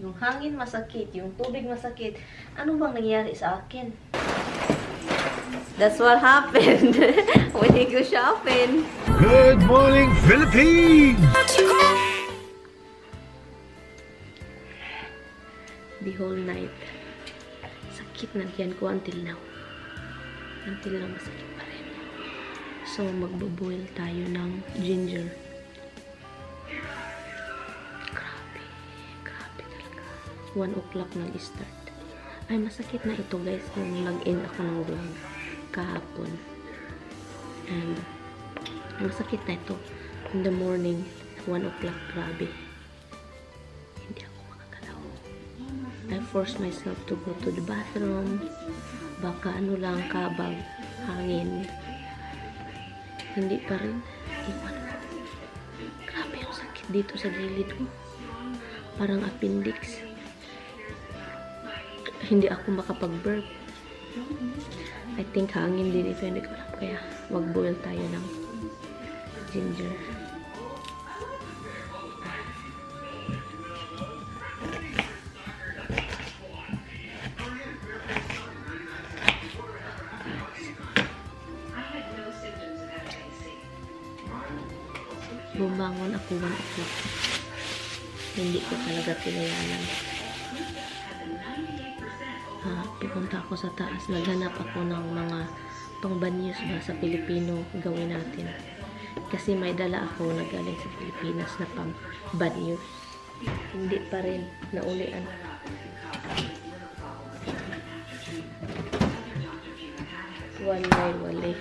Yung hangin masakit, yung tubig masakit. Ano bang nangyari sa akin? That's what happened when you go shopping. Good morning, Philippines! The whole night. Sakit na yan ko until now. Until now, masakit pa rin. So, magbo-boil tayo ng ginger. Grabe. Grabe talaga. 1 o'clock nag-start. Ay, masakit na ito guys. Yung nag-end ako ng vlog kahapon. And, masakit na ito. In the morning, 1 o'clock. Grabe. Hindi ako makagalaw. I forced myself to go to the bathroom. Baka ano lang, kabag, hangin. Hindi pa rin. Iwan. Grabe yung sakit dito sa gilid ko. Parang appendix. Hindi ako makapag-burp. I think hangin din ito. Hindi ko alam. Kaya mag-boil tayo ng ginger. Bumangon ako 1 o'clock. Hindi ko talaga pinayanan. Pupunta ako sa taas. Naghanap ako ng mga pang-banyos ba sa Pilipino gawin natin. Kasi may dala ako na galing sa Pilipinas na pang-banyos. Hindi pa rin naulian. Wali.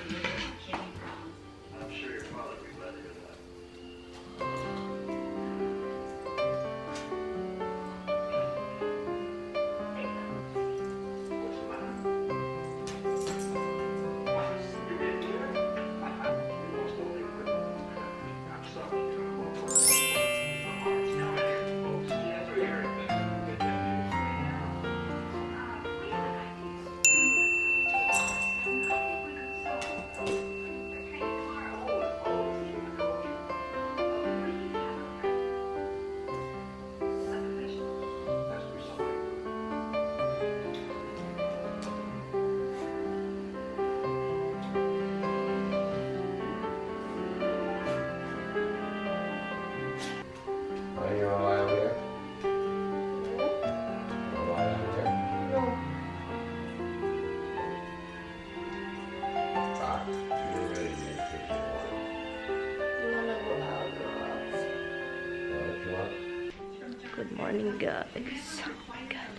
Good morning guys. Oh my God.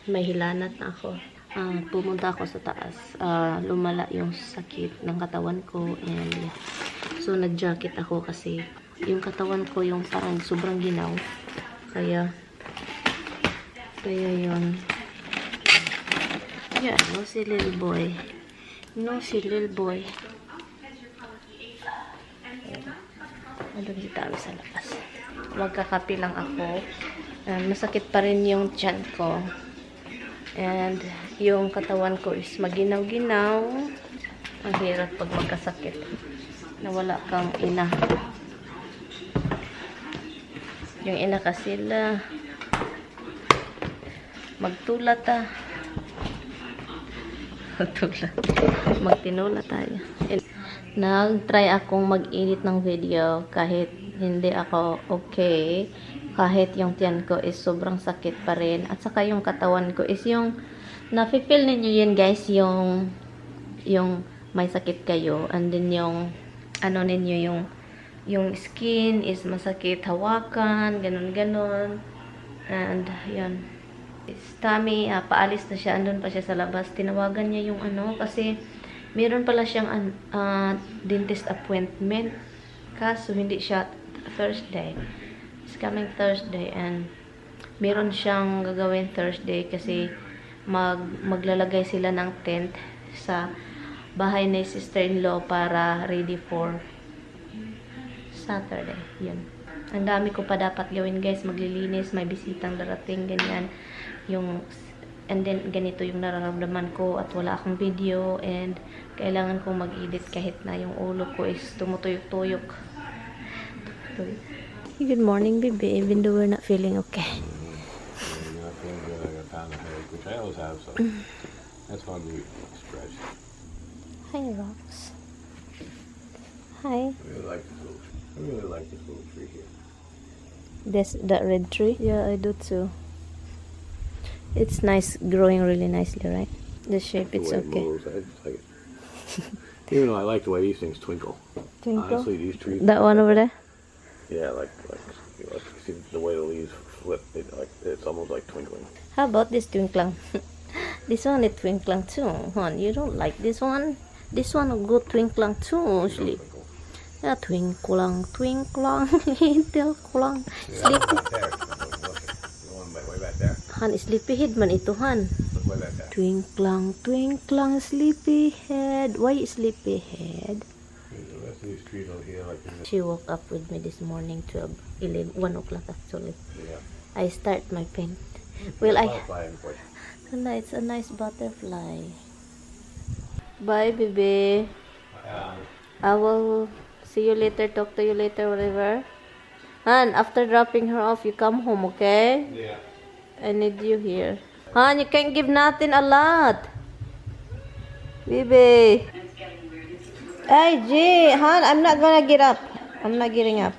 May hilanat na ako. Pumunta ako sa taas. Lumala yung sakit ng katawan ko. And so nag-jacket ako kasi yung katawan ko yung parang sobrang ginaw. Kaya yun. Yeah, no si little boy. No si little boy. Andun si Tami sa labas. Magkakapi lang ako. Masakit pa rin yung tiyan ko. And yung katawan ko is maginaw-ginaw. Ang hirap pag magkasakit. Nawala kang ina. Yung ina kasi magtulat magtinula tayo. Nag-try akong mag-edit ng video kahit hindi ako okay. Kahit yung tiyan ko is sobrang sakit pa rin. At saka yung katawan ko is yung nafe-feel ninyo yun guys, yung may sakit kayo. And then yung ano ninyo, yung skin is masakit hawakan, ganun-ganun. And yun. Tami, paalis na siya. Andun pa siya sa labas. Tinawagan niya yung ano kasi meron pala siyang dentist appointment. Kaso hindi siya Thursday. It's coming Thursday and meron siyang gagawin Thursday kasi maglalagay sila ng tent sa bahay ni sister-in-law para ready for Saturday. Yun. Ang dami ko pa dapat gawin guys. Maglilinis, may bisitang darating, ganyan. And then ganito yung nararamdaman ko at wala akong video and kailangan kong mag-edit kahit na yung ulo ko is tumutuyok-tuyok. Good morning, baby, even though we're not feeling okay. You're not feeling good. I got a pound of headache, which I always have, so that's why we stretch. Hi, Rox. Hi. I really like this little tree. I really like this little tree here. That red tree? Yeah, I do too. It's nice, growing really nicely, right? The shape, it's The way it okay. moves, I just like it. Even though I like the way these things twinkle. Twinkle? Honestly, these trees. That one over there? Yeah, like you see the way the leaves flip. It's almost like twinkling. How about this twinkling? This one is twinkling too, hon. You don't like this one? This one will go twinkling too, sleep. Twinkle. Yeah, twinkling, twinkling, little klang. Sleep. Back there. Look. The one way back there. Han, sleepyhead man ito, han. Look way back there. Twinkling, twinkling, sleepyhead. Why sleepyhead? The rest of these trees over here, like in this. She woke up with me this morning, 1 o'clock actually. Yeah. I start my paint. Well, Butterfly, it's a nice butterfly. Bye, baby. I will see you later, talk to you later, whatever. Han, after dropping her off, you come home, okay? Yeah. I need you here. Han, you can't give nothing a lot. Baby. Hey, G. Han, I'm not gonna get up. I'm not getting up.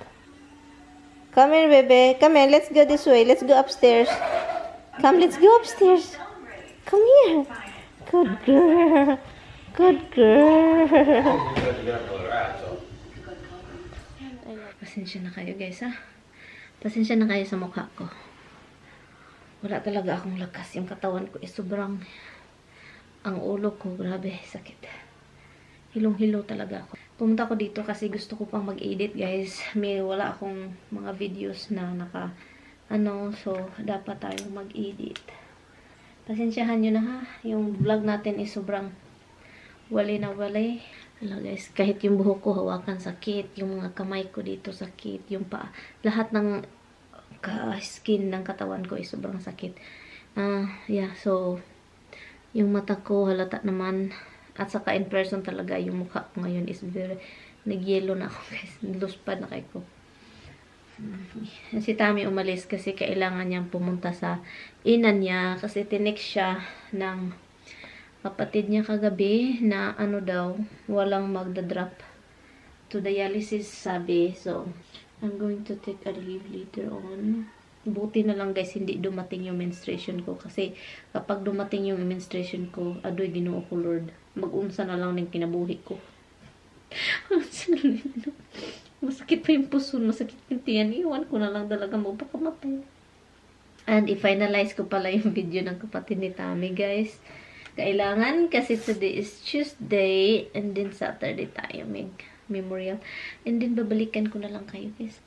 Come here, baby. Come in. Let's go this way. Let's go upstairs. Come, let's go upstairs. Come here. Good girl. Good girl. Pasensya na kayo, guys, ha? Pasensya na kayo sa mukha ko. Wala talaga akong lakas. Yung katawan ko is sobrang... Ang ulo ko, grabe, sakit. Hilong-hilo talaga ako. Pumunta ko dito kasi gusto ko pang mag-edit, guys. Wala akong mga videos na so dapat tayo mag-edit. Pasensyahan nyo na, ha. Yung vlog natin is sobrang wali na wali. Hello, guys, kahit yung buhok ko hawakan sakit, yung mga kamay ko dito sakit, yung paa, lahat ng skin ng katawan ko is sobrang sakit. Yeah, so yung mata ko halata naman. At saka in person talaga, yung mukha ko ngayon is very, nag-yellow na ako, guys. Luspad na kayo ko. Si Tami umalis kasi kailangan niyang pumunta sa ina niya. Kasi tinext siya ng kapatid niya kagabi na daw, walang magdadrop to dialysis, sabi. So, I'm going to take a leave later on. Buti na lang, guys, hindi dumating yung menstruation ko. Kasi kapag dumating yung menstruation ko, adoy Ginoo ko, Lord. Mag-unsa na lang ng kinabuhi ko. Masakit pa yung puso, masakit yung tiyan. Iwan ko na lang talaga magpakamatay. And i-finalize ko pala yung video ng kapatid ni Tami, guys. Kailangan kasi today is Tuesday and then Saturday tayo memorial. And then babalikan ko na lang kayo, guys.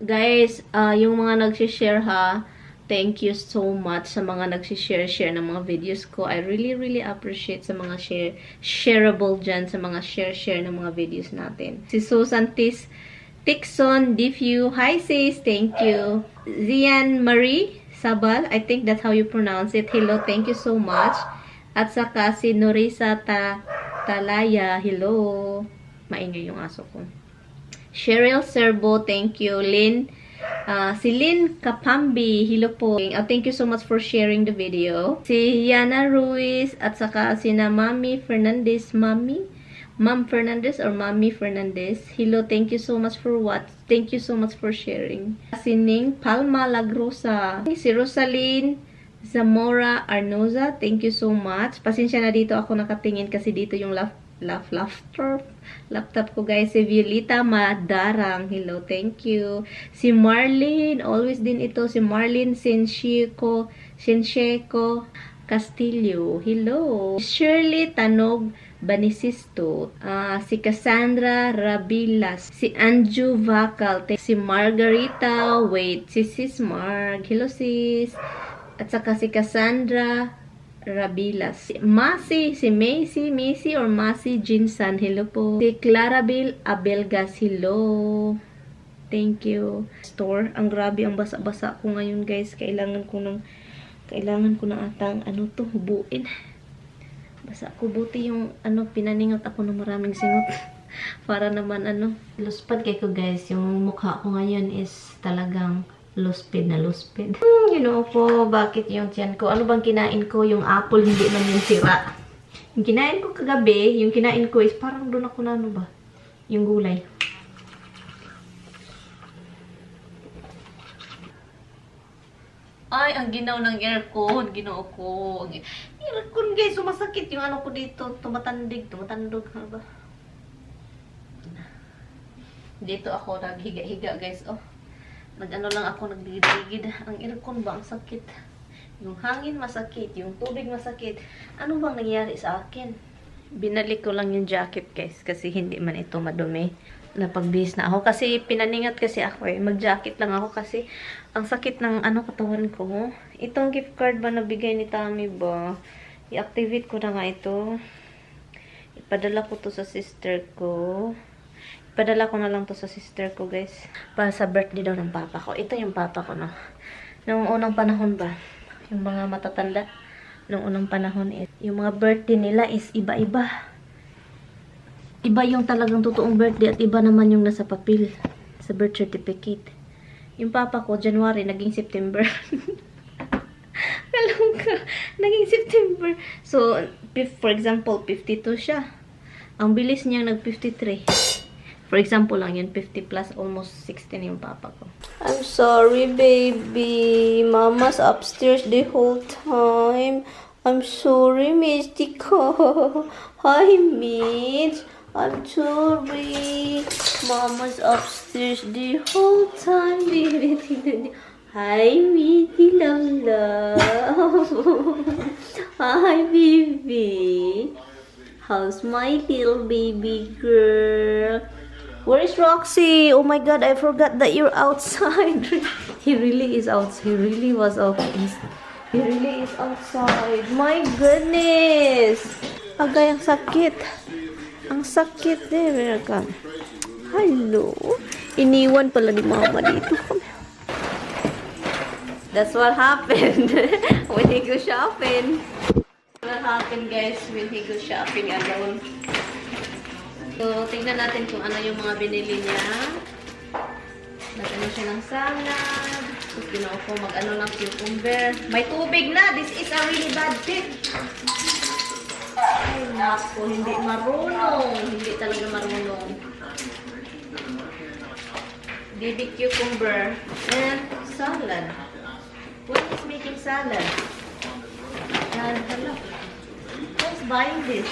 Guys, yung mga nag-share, ha, thank you so much sa mga nag-share ng mga videos ko. I really appreciate sa mga shareable dyan, sa mga share ng mga videos natin. Si Susan Tixon Diffu, hi sis, thank you. Zian Marie Sabal, I think that's how you pronounce it. Hello, thank you so much. At saka si Norisa Talaya, hello. Maingay yung aso ko. Cheryl Serbo, thank you. Si Lynn Kapambi, hello po. Thank you so much for sharing the video. Si Yana Ruiz, at saka si na Mami Fernandez, Ma'am Fernandez or Mami Fernandez. Hello, thank you so much for Thank you so much for sharing. Si Ning Palma Lagrosa. Si Rosaline Zamora Arnoza, thank you so much. Pasensya na dito ako nakatingin kasi dito yung laptop ko guys. Si Violeta Madarang. Hello, thank you. Si Marlene, always din ito. Si Marlene Sinsheko Castillo. Hello. Shirley Tanog Banisisto. Si Cassandra Rabilas. Si Anju Vacal. Si Margarita. Wait. Si Sis Marg. Hello sis. At saka si Cassandra Rabilas. Si Masi or Masi Jinsan. Hello po. Si Clarabel Abelgas. Hello. Thank you. Store. Ang grabe ang basa-basa ko ngayon guys. Kailangan ko na atang hubuin. Basa ko, buti yung pinaningot ako ng maraming singot. Para naman luspad kay ko guys. Yung mukha ko ngayon is talagang luspid na luspid. You know po, bakit yung tiyan ko? Ano bang kinain ko? Yung apple, hindi man yung sira. Yung kinain ko kagabi, yung kinain ko is parang doon ako na yung gulay. Ay, ang ginaw ng aircon. Ginoo ko. Aircon guys, sumasakit yung ko dito. Tumatandog. Ano ba? Dito ako naghiga-higa guys. Oh. Lang ako, nagligid. Ang aircon ba? Ang sakit. Yung hangin masakit. Yung tubig masakit. Ano bang nangyari sa akin? Binalik ko lang yung jacket guys. Kasi hindi man ito madumi. Napagbihis na ako. Kasi pinaningat kasi ako eh. Mag-jacket lang ako kasi ang sakit ng katawan ko. Itong gift card ba nabigay ni Tami ba? I-activate ko na nga ito. Ipadala ko to sa sister ko. Ipadala ko na lang to sa sister ko guys. Para sa birthday daw ng papa ko. Ito yung papa ko no. Noong unang panahon ba? Yung mga matatanda. Noong unang panahon yung mga birthday nila is iba-iba. Iba yung talagang totoong birthday at iba naman yung nasa papel sa birth certificate. Yung papa ko, January, naging September. Alam ka, naging September. So, for example, 52 siya. Ang bilis niya nag-53. For example lang yun, 50 plus, almost 16 yung papa ko. I'm sorry, baby. Mama's upstairs the whole time. I'm sorry, Mystica. Hi, Mitch. I'm sorry. Mama's upstairs the whole time, baby. Hi, Mitty Lala. Hi, baby. How's my little baby girl? Where is Roxy? Oh my God, I forgot that you're outside. He really is outside. He really was outside. He really is outside. My goodness. Agay, ang sakit. Ang sakit din, America. Hello. Iniwan pala ni Mama dito. That's what happened when he go shopping. What happened guys when he go shopping alone. So, tingnan natin kung ano yung mga binili niya. Nagano siya ng salad. So, kinuha ko mag-ano ng cucumber. May tubig na. This is a really bad tip. Ay, naku, hindi marunong. Hindi talaga marunong. Baby cucumber and salad. Who is making salad? And hello. Who's buying this?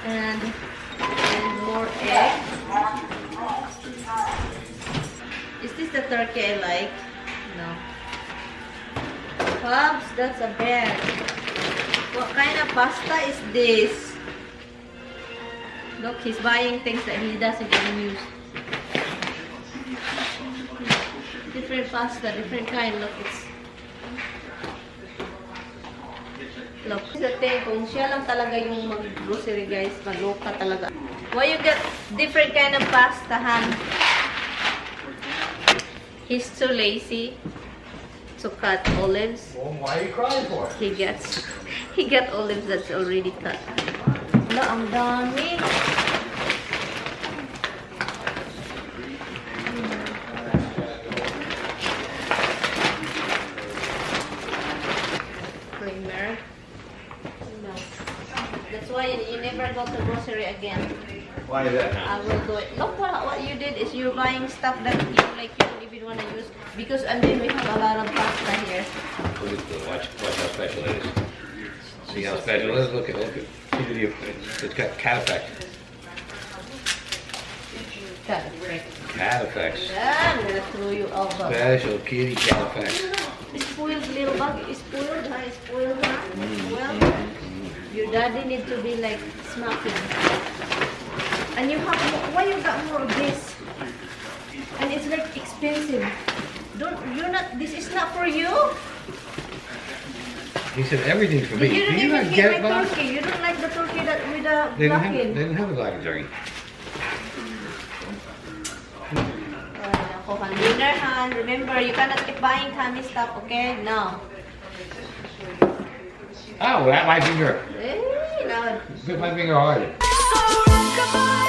And more egg. Is this the turkey I like? No. Pops, that's a bag. What kind of pasta is this? Look, he's buying things that he doesn't even use. Different pasta, different kind. Look, it's... Look, this is the thing. Kung siya lang talaga yung mag-grocery, guys, magloka talaga. Why you get different kind of pasta, Han? He's too lazy to cut olives. Well, why are you crying for? He got olives that's already cut. Wala, ang dami. Creamer. No. That's why you never go to grocery again. Why is that? I will do it. Look what you did is you're buying stuff that you like you don't even want to use because and then we have a lot of pasta here. Watch how special it is. See how special it is? Look at It's got cat effect. Cat effect. Cat effects. I'm gonna throw you over. Special kitty cat effects. Spoiled little bug. Spoiled, huh? Spoiled, huh? Well, your daddy need to be like smacking. And you have more, why you got more of this? And it's like expensive. This is not for you? He said everything's for me. You don't Do you even not eat get it, my Bob? turkey. You don't like the turkey that with the They blackened. didn't have a black and turkey. Winner hand. Remember, you cannot keep buying Tommy stuff, okay? No. Oh, that my finger. Hey, no. Bit my finger hard. So rock